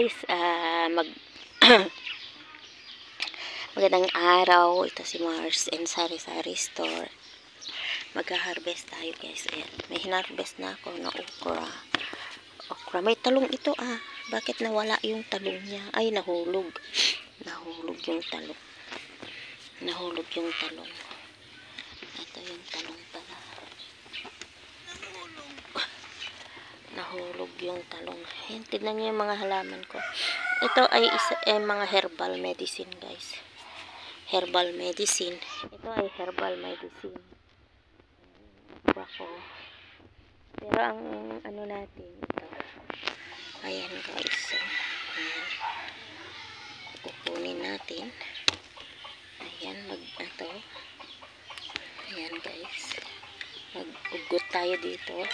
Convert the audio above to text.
Guys, magandang araw. Ito si Mars and Sari-Sari Store. Mag-harvest tayo guys. Ayan. May hinarvest na ako na okra. May talong ito Bakit nawala yung talong niya? Ay, nahulog. Nahulog yung talong. Nahulog yung talong. Ito yung talong pala. Nahulog yung talong. Ayan, tignan nyo yung mga halaman ko. Ito ay mga herbal medicine guys. Herbal medicine. Ito ay herbal medicine. Ako. Pero ang ano natin ito. Ayan guys. So, ayan. Kukunin natin. Ayan, Ayan guys. Mag-ugot tayo dito.